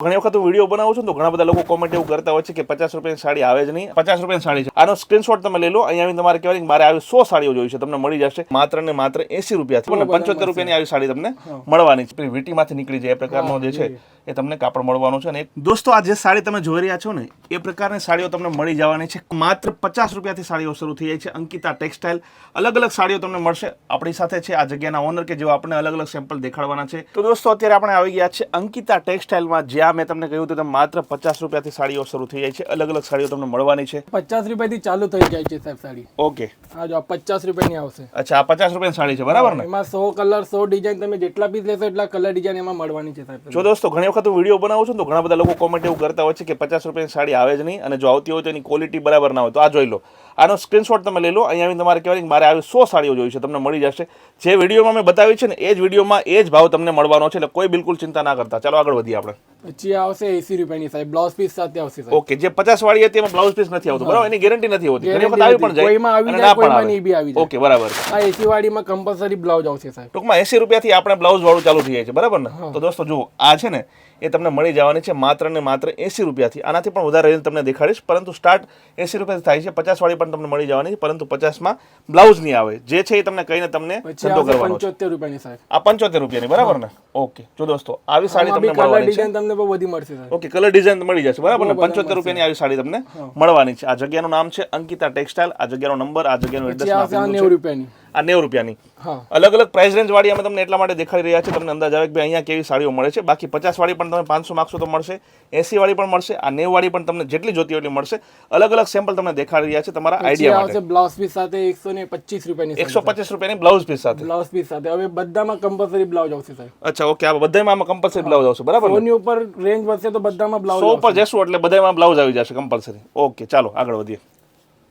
ઘણી વખત હું વિડીયો બનાવું છું તો ઘણા બધા લોકો કોમેન્ટ એવું કરતા હોય છે કે 50 રૂપિયાની સાડી આવે જ નહીં, 50 રૂપિયાની સાડી છે. આનો સ્ક્રીનશોટ તમે લઈ લો. અહીંયા આવીને તમારે કહેવાય કે મારે આવી 100 સાડીઓ જોઈ છે, તમને મળી જશે માત્ર ને માત્ર 80 રૂપિયાથી. અને 75 રૂપિયાની આવી સાડી તમને મળવાની છે. વીટીમાંથી નીકળી જાય એ પ્રકારનો જે છે એ તમને કાપડ મળવાનું છે. અને દોસ્તો આ જે સાડી તમે જોઈ રહ્યા છો ને એ પ્રકારની સાડીઓ તમને મળી જવાની છે. માત્ર 50 રૂપિયાથી સાડીઓ શરૂ થઈ જાય છે. અંકિતા ટેક્સટાઇલ, અલગ અલગ સાડીઓ તમને મળશે. આપણી સાથે છે આ જગ્યાના ઓનર કે જેઓ આપણે અલગ અલગ સેમ્પલ દેખાડવાના છે. તો દોસ્તો અત્યારે આપણે આવી ગયા છે અંકિતા ટેક્સટાઇલમાં, જ્યાં મેં તમને કહ્યું હતું માત્ર 50 રૂપિયાથી સાડીઓ શરૂ થઈ જાય છે. અલગ અલગ સાડીઓ તમને મળવાની છે. 50 રૂપિયાથી ચાલુ થઈ જાય છે સાહેબ સાડી. ઓકે, આ જો 50 રૂપિયાની આવશે. અચ્છા, આ 50 રૂપિયાની સાડી છે, બરાબર ને? એમાં 100 કલર 100 ડિઝાઇન, તમે જેટલા પીસ લેશો એટલા કલર ડિઝાઇન એમાં મળવાની છે સાહેબ. જો દોસ્તો ઘણી વખત હું વિડીયો બનાવું છું તો ઘણા બધા લોકો કોમેન્ટ એવું કરતા હોય છે કે 50 રૂપિયાની સાડી આવે જ નહીં, અને જો આવતી હોય તો એની ક્વોલિટી બરાબર ના હોય. તો આ જોઈ લો, આનો સ્ક્રીનશોટ તમે લઈ લો. અહીંયા આવીને તમારે કહેવાય કે મારે આવી 100 સાડીઓ જોઈ છે, તમને મળી જશે. જે વિડીયોમાં મેં બતાવી છે ને એ જ વિડીયોમાં એ જ ભાવ તમને મળવાનો છે, એટલે કોઈ બિલકુલ ચિંતા ના કરતા. ચાલો આગળ વધીએ આપણે. પછી આવશે 80 રૂપિયાની સાહેબ, બ્લાઉઝ પીસ સાથે આવશે સાહેબ. ઓકે, જે 50 વાળી હતી એમાં બ્લાઉઝ પીસ નથી આવતું, બરાબર? એની ગેરંટી નથી હોતી. ઘણી વખત આવી પણ જાય, કોઈમાં આવી અને જાય, ના પણ કોઈમાં આવે. નહીં બી આવી જાય. ઓકે, બરાબર. આ 80 વાળીમાં કમ્પલસરી બ્લાઉઝ આવશે સાહેબ. ટૂંકમાં 80 રૂપિયાથી આપણે બ્લાઉઝ વાળું ચાલુ થઈ જાય છે, બરાબર ને? તો દોસ્તો જુઓ, આ છે ને એ તમને મળી જવાની છે માત્ર ને માત્ર 80 રૂપિયાથી. આનાથી પણ વધારે રેન્જ તમને દેખાડીશ, પરંતુ સ્ટાર્ટ 80 રૂપિયાથી થાય છે. 50 વાળી પણ તમને મળી જવાની છે, પરંતુ 50માં બ્લાઉઝ નહીં આવે. જે છે એ તમને કહીને તમને ધંધો કરવાનો છે. 75 રૂપિયાની સાહેબ. આ 75 રૂપિયાની, બરાબર ને? ઓકે, જો દોસ્તો આવી સાડી તમને મળવાની છે. તમને બહુ બધી મળશે સાહેબ. ઓકે, કલર ડિઝાઇન મળી જશે, બરાબર ને? 75 રૂપિયાની આવી સાડી તમને મળવાની છે. આ જગ્યાનું નામ છે અંકિતા ટેક્સટાઇલ. આ જગ્યાનો નંબર, આ જગ્યાનું એડ્રેસ આવશે 90 રૂપિયાની. આ 90 રૂપિયાની. હા, અલગ અલગ પ્રાઇસ રેન્જ વાળી અમે તમને એટલા માટે દેખાડી રહ્યા છે, તમને અંદાજ આવે કે ભાઈ અહીંયા કેવી સાડીઓ મળે છે. બાકી 50 વાળી પણ તમે 500 માંગશો તો મળશે, 80 વાળી પણ મળશે, આ 90 વાળી પણ તમને જેટલી જોતી હોય એટલી મળશે. અલગ અલગ સેમ્પલ તમને દેખાડી રહ્યા છે તમારા આઈડિયા માટે. બ્લાઉઝ પીસ સાથે 125 રૂપિયાની. 125 રૂપિયાની બ્લાઉઝ પીસ સાથે. બ્લાઉઝ પીસ સાથે હવે બધામાં કમ્પલસરી બ્લાઉઝ આવશે સાહેબ. અચ્છા, ઓકે, આ બધામાં આમાં કમ્પલસરી બ્લાઉઝ આવશે, બરાબર? 100 ની ઉપર રેન્જ વધશે તો બધામાં બ્લાઉઝ 100 ઉપર જશું એટલે બધામાં બ્લાઉઝ આવી જશે કમ્પલસરી. ઓકે, ચાલો આગળ વધીએ.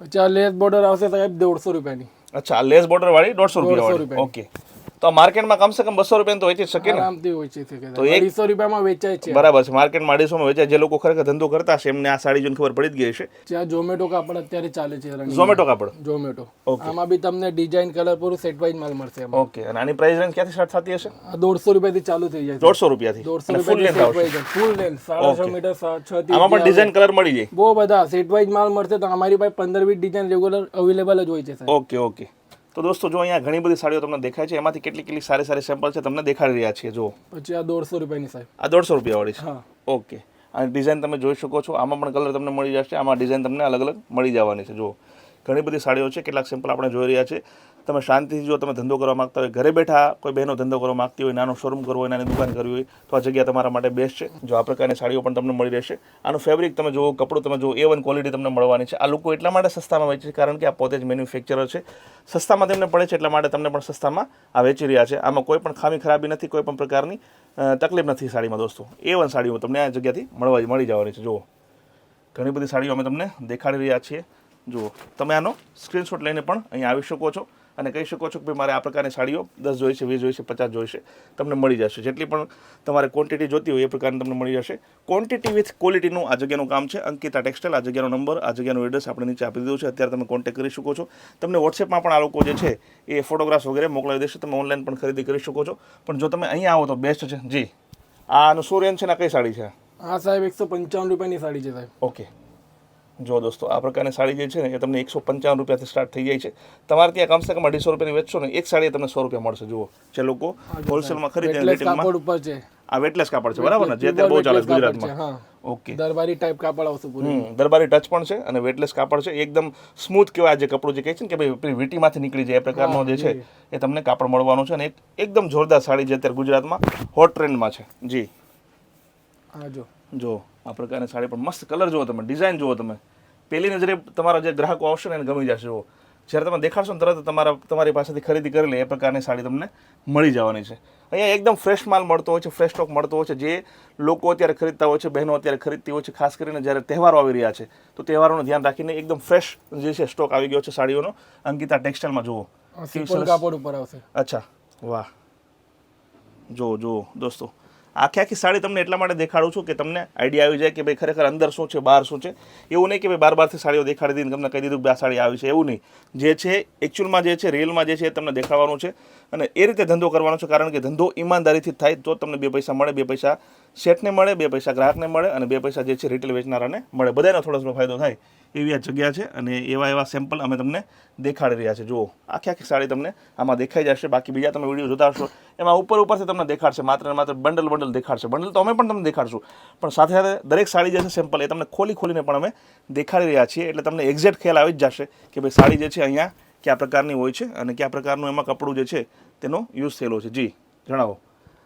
પછી આ લેસ બોર્ડર આવશે સાહેબ 150 રૂપિયાની. અચ્છા, આ લેસ બોર્ડર વાળી 150 રૂપિયા વાળી. ઓકે, તો માર્કેટમાં કમસે કમ 200 રૂપિયા તો વેચી જ શકે ને? આરામથી વેચી શકે. તો 250 રૂપિયામાં વેચાય છે, બરાબર છે. માર્કેટમાં 250 માં વેચાય. જે લોકો ખરેખર ધંધો કરતા હશે એમને આ સાડી જોઈને ખબર પડી જ ગઈ છે. જ્યાં ઝોમેટો કાપડ અત્યારે ચાલે છે. ઝોમેટો કાપડ, ઝોમેટો. આમાં બી તમને ડિઝાઇન કલર પૂરું સેટ વાઇઝ માલ મળશે. ઓકે, અને આની પ્રાઇસ રેન્જ ક્યાંથી સ્ટાર્ટ થતી હશે? આ 150 રૂપિયાથી ચાલુ થઈ જાય. 150 રૂપિયાથી. 150 રૂપિયાથી ફૂલ લેન્થ 6.5 મીટર 6 થી. આમાં પણ ડિઝાઇન કલર મળી જાય. બહુ બધા સેટ વાઇઝ માલ મળશે. તો અમારી પાસે 15-20 ડિઝાઇન રેગ્યુલર અવેલેબલ જ હોય છે સાહેબ. Okay, okay. તો દોસ્તો જો અહીંયા ઘણી બધી સાડીઓ તમને દેખાય છે, એમાંથી કેટલી કેટલી સારી સારી સેમ્પલ છે તમને દેખાડી રહ્યા છીએ. જો પછી આ 150 રૂપિયાની સાહેબ. આ 150 રૂપિયા વાળી છે. હા, ઓકે. આ ડિઝાઇન તમે જોઈ શકો છો. આમાં પણ કલર તમને મળી જશે. આમાં ડિઝાઇન તમને અલગ અલગ મળી જવાની છે. જો ઘણી બધી સાડીઓ છે, કેટલાક સેમ્પલ આપણે જોઈ રહ્યા છે. તમે શાંતિથી જો તમે ધંધો કરવા માંગતા હોય, ઘરે બેઠા કોઈ બહેનો ધંધો કરવા માંગતી હોય, નાનો શોરૂમ કરવો હોય, નાની દુકાન કરવી હોય, તો આ જગ્યા તમારા માટે બેસ્ટ છે. જો આ પ્રકારની સાડીઓ પણ તમને મળી રહેશે. આનું ફેબ્રિક તમે જુઓ, કપડું તમે જુઓ, A1 ક્વોલિટી તમને મળવાની છે. આ લોકો એટલા માટે સસ્તામાં વેચે છે કારણ કે આ પોતે જ મેન્યુફેક્ચરર છે. સસ્તામાં તેમને પડે છે એટલા માટે તમને પણ સસ્તામાં આ વેચી રહ્યા છે. આમાં કોઈ પણ ખામી ખરાબી નથી, કોઈ પણ પ્રકારની તકલીફ નથી સાડીમાં. દોસ્તો A1 સાડીઓ તમને આ જગ્યાથી મળી જવાની છે. જુઓ ઘણી બધી સાડીઓ અમે તમને દેખાડી રહ્યા છીએ. જુઓ, તમે આનો સ્ક્રીનશોટ લઈને પણ અહીંયા આવી શકો છો અને કહી શકો છો કે ભાઈ મારે આ પ્રકારની સાડીઓ 10 જોઈશે, 20 જોઈશે, 50 જોઈશે, તમને મળી જશે. જેટલી પણ તમારે ક્વોન્ટિટી જોતી હોય એ પ્રકારની તમને મળી જશે. ક્વોન્ટિટી વિથ ક્વોલિટીનું આ જગ્યાનું કામ છે. અંકિતા ટેક્સટાઇલ, આ જગ્યાનો નંબર, આ જગ્યાનું એડ્રેસ આપણે નીચે આપી દીધું છે. અત્યારે તમે કોન્ટેક્ટ કરી શકો છો. તમને વોટ્સએપમાં પણ આ લોકો જે છે એ ફોટોગ્રાફ્સ વગેરે મોકલાવી દેશે. તમે ઓનલાઈન પણ ખરીદી કરી શકો છો. પણ જો તમે અહીંયા આવો તો બેસ્ટ છે. જી, આનું શું રેન્જ છે ને કઈ સાડી છે? આ સાહેબ 155 રૂપિયાની સાડી છે સાહેબ. ઓકે, જો દોસ્તો આ પ્રકારની સાડી જે છે ને એ તમને 155 રૂપિયાથી સ્ટાર્ટ થઈ જાય છે. તમારે ત્યાં કમસે કમ 250 રૂપિયાની વેચશો ને એક સાડી તમને 100 રૂપિયા મળશે. જુઓ, જે લોકો હોલસેલમાં ખરીદે કાપડ ઉપર છે. આ વેટલેસ કાપડ છે, બરાબર ને? જે અત્યારે બહુ ચાલે છે ગુજરાતમાં. ઓકે, દરબારી ટાઈપ કાપડ આવશે પૂરું. દરબારી ટચ પણ છે અને વેટલેસ કાપડ છે. એકદમ સ્મૂથ કહેવાય. જે કપડું જે કહે છે ને કે ભાઈ વીટીમાંથી નીકળી જાય એ પ્રકારનો જે છે એ તમને કાપડ મળવાનું છે. અને એકદમ જોરદાર સાડી જે અત્યારે ગુજરાતમાં હોટ ટ્રેન્ડમાં છે. જી, હા, જો આ પ્રકારની સાડી પણ મસ્ત. કલર જુઓ તમે, ડિઝાઇન જુઓ તમે. પહેલી નજરે તમારા જે ગ્રાહકો આવશે ને એને ગમી જશે. જુઓ, જ્યારે તમે દેખાડશો ને તરત તમારી પાસેથી ખરીદી કરી લે એ પ્રકારની સાડી તમને મળી જવાની છે. અહીંયા એકદમ ફ્રેશ માલ મળતો હોય છે, ફ્રેશ સ્ટોક મળતો હોય છે. જે લોકો અત્યારે ખરીદતા હોય છે, બહેનો અત્યારે ખરીદતી હોય છે, ખાસ કરીને જ્યારે તહેવારો આવી રહ્યા છે તો તહેવારોનું ધ્યાન રાખીને એકદમ ફ્રેશ જે છે સ્ટોક આવી ગયો છે સાડીઓનો અંકિતા ટેક્સટાઇલમાં. જુઓ, કાપડ ઉપર આવશે. અચ્છા, વાહ. જુઓ દોસ્તો, આખી સાડી તમને એટલા માટે દેખાડું છું કે તમને આઈડિયા આવી જાય કે ભાઈ ખરેખર અંદર શું છે, બહાર શું છે. એવું નહીં કે ભાઈ બારથી સાડીઓ દેખાડી દીધી તમને કહી દીધું કે આ સાડી આવી છે, એવું નહીં. જે છે એકચ્યુઅલમાં જે છે રિયલમાં જે છે એ તમને દેખાડવાનું છે. અને એ રીતે ધંધો કરવાનો છે, કારણ કે ધંધો ઈમાનદારીથી થાય તો તમને 2 પૈસા મળે, 2 પૈસા શેઠને મળે, 2 પૈસા ગ્રાહકને મળે અને 2 પૈસા જે છે રિટેલ વેચનારાને મળે, બધાનો થોડો થોડો ફાયદો થાય એવી આ જગ્યા છે. અને એવા સેમ્પલ અમે તમને દેખાડી રહ્યા છે. જુઓ આખી આખી સાડી તમને આમાં દેખાઈ જશે. બાકી બીજા તમે વિડીયો જોતા હશો એમાં ઉપરથી તમને દેખાડશે, માત્ર ને માત્ર બંડલ દેખાડશે. બંડલ તો અમે પણ તમને દેખાડશું, પણ સાથે સાથે દરેક સાડી જે છે સેમ્પલ એ તમને ખોલીને પણ અમે દેખાડી રહ્યા છીએ. એટલે તમને એક્ઝેક્ટ ખ્યાલ આવી જ જશે કે ભાઈ સાડી જે છે અહીંયા કયા પ્રકારની હોય છે અને કયા પ્રકારનું એમાં કપડું જે છે તેનો યુઝ થયેલો છે. જી જણાવો.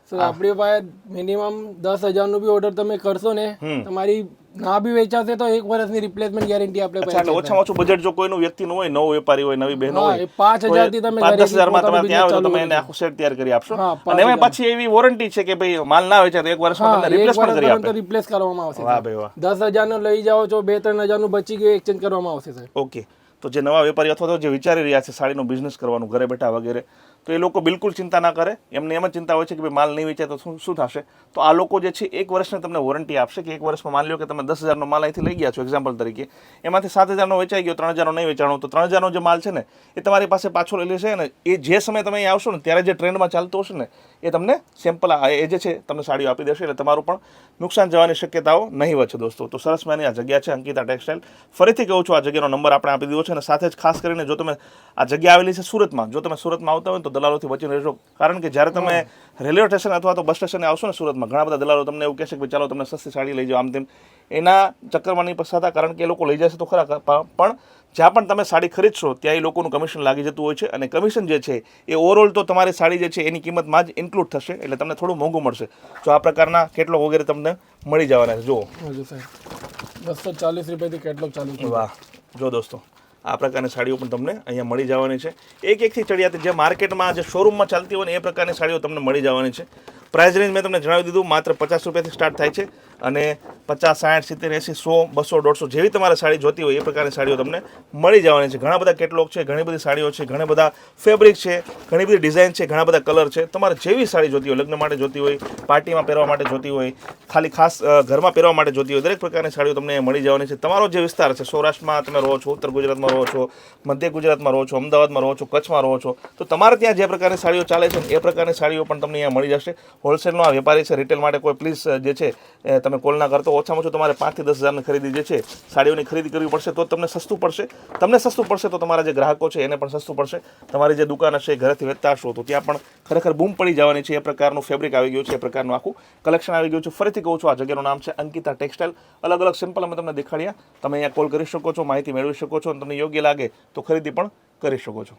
સર આપણી પાસે મિનિમમ 10,000 નું બી ઓર્ડર તમે કરશો ને, તમારી ના બી વેચાશે તો 1 વર્ષની રિપ્લેસમેન્ટ ગેરંટી આપણે પાસે એટલે ઓછામાં ઓછું બજેટ જો કોઈનું વ્યક્તિનું હોય, નવો વેપારી હોય, નવી બહેનો હોય, 5,000 થી તમે 5-10,000 માં તમે ત્યાં આવો તો તમે એને આખું સેટ તૈયાર કરી આપશો. અને એમાં પાછી એવી વોરંટી છે કે ભાઈ માલ ના વેચાય તો 1 વર્ષમાં તમને રિપ્લેસ પણ કરી આપે. રિપ્લેસ કરવામાં આવશે. વાહ ભાઈ વાહ. 10,000 નો લઈ જાઓ છો, 2-3,000 નું બચી ગયું એક્સચેન્જ કરવામાં આવશે સર. ઓકે, તો જે નવા વેપારી અથવા તો જે વિચારી રહ્યા છે સાડીનો બિઝનેસ કરવાનું ઘરે બેઠા વગેરે, તો એ લોકો બિલકુલ ચિંતા ના કરે. એમને એમ જ ચિંતા હોય છે કે ભાઈ માલ નહીં વેચાય તો શું થશે. તો આ લોકો જે છે 1 વર્ષની તમને વોરંટી આપશે કે 1 વર્ષમાં માની લો કે તમે 10,000 નો માલ અહીંથી લઈ ગયા છો એક્ઝામ્પલ તરીકે, એમાંથી 7,000 નો વેચાઈ ગયો, 3,000 નો નહીં વેચાણો, તો 3,000 નો જે માલ છે ને એ તમારી પાસે પાછો લઈ લેશે. અને એ જે સમયે તમે અહીં આવશો ને ત્યારે જે ટ્રેન્ડમાં ચાલતું હશે ને એ તમને સેમ્પલ એ જે છે તમને સાડીઓ આપી દેશે. એટલે તમારું પણ નુકસાન જવાની શક્યતાઓ નહીવત છે દોસ્તો. તો સરસ મજાની આ જગ્યા છે અંકિતા ટેક્સટાઇલ. ફરીથી કહું છું આ જગ્યાનો નંબર આપણે આપી દીધો છે. અને સાથે જ ખાસ કરીને જો તમે આ જગ્યા આવેલી છે સુરતમાં, જો તમે સુરતમાં આવતા હોય તો દલાલોથી બચીને રહેજો. કારણ કે જ્યારે તમે રેલવે સ્ટેશન અથવા તો બસ સ્ટેશને આવશો ને સુરતમાં, ઘણા બધા દલાલો તમને એવું કહેશે કે ચાલો તમને સસ્તી સાડી લઈ જાઓ આમ તેમ. એના ચક્કરમાં નહીં ફસાતા, કારણ કે એ લોકો લઈ જશે તો ખરા, પણ જ્યાં પણ તમે સાડી ખરીદશો ત્યાં એ લોકોનું કમિશન લાગી જતું હોય છે. અને કમિશન જે છે એ ઓવરઓલ તો તમારી સાડી જે છે એની કિંમતમાં જ ઇન્ક્લુડ થશે. એટલે તમને થોડું મોંઘું મળશે. જો આ પ્રકારના કેટલોગ વગેરે તમને મળી જવાના છે. જુઓ 240 રૂપિયાથી કેટલોગ ચાલુ છે. વાહ, જો દોસ્તો આ પ્રકારની સાડીઓ પણ તમને અહીંયા મળી જવાની છે. એકથી ચડિયાતી જે માર્કેટમાં જે શોરૂમમાં ચાલતી હોય ને એ પ્રકારની સાડીઓ તમને મળી જવાની છે. પ્રાઇસ રેન્જ મેં તમને જણાવી દીધું, માત્ર 50 રૂપિયાથી સ્ટાર્ટ થાય છે. અને 50, 60, 70, 80, 100, 200, 150 જેવી તમારે સાડી જોતી હોય એ પ્રકારની સાડીઓ તમને મળી જવાની છે. ઘણા બધા કેટલોગ છે, ઘણી બધી સાડીઓ છે, ઘણા બધા ફેબ્રિક છે, ઘણી બધી ડિઝાઇન છે, ઘણા બધા કલર છે. તમારે જેવી સાડી જોતી હોય, લગ્ન માટે જોતી હોય, પાર્ટીમાં પહેરવા માટે જોતી હોય, ખાલી ખાસ ઘરમાં પહેરવા માટે જોતી હોય, દરેક પ્રકારની સાડીઓ તમને મળી જવાની છે. તમારો જે વિસ્તાર છે, સૌરાષ્ટ્રમાં તમે રહો છો, ઉત્તર ગુજરાતમાં રહો છો, મધ્ય ગુજરાતમાં રહો છો, અમદાવાદમાં રહો છો, કચ્છમાં રહો છો, તો તમારે ત્યાં જે પ્રકારની સાડીઓ ચાલે છે એ પ્રકારની સાડીઓ પણ તમને અહીંયા મળી જશે. હોલસેલનો આ વેપારી છે, રિટેલ માટે કોઈ પ્લીઝ જે છે તમે કોલ ના કરતો. ઓછામાં ઓછું તમારે 5 થી 10,000ની ખરીદી જે છે સાડીઓની ખરીદી કરવી પડશે તો તમને સસ્તું પડશે. તમને સસ્તું પડશે તો તમારા જે ગ્રાહકો છે એને પણ સસ્તું પડશે. તમારી જે દુકાન હશે ઘરેથી વેચતા હશો તો ત્યાં પણ ખરેખર બૂમ પડી જવાની છે. એ પ્રકારનું ફેબ્રિક આવી ગયું છે, એ પ્રકારનું આખું કલેક્શન આવી ગયું છે. ફરીથી કહું છું આ જગ્યાનું નામ છે અંકિતા ટેક્સટાઇલ. અલગ અલગ સિમ્પલ અમે તમને દેખાડ્યા. તમે અહીંયા કોલ કરી શકો છો, માહિતી મેળવી શકો છો અને તમને યોગ્ય લાગે તો ખરીદી પણ કરી શકો છો.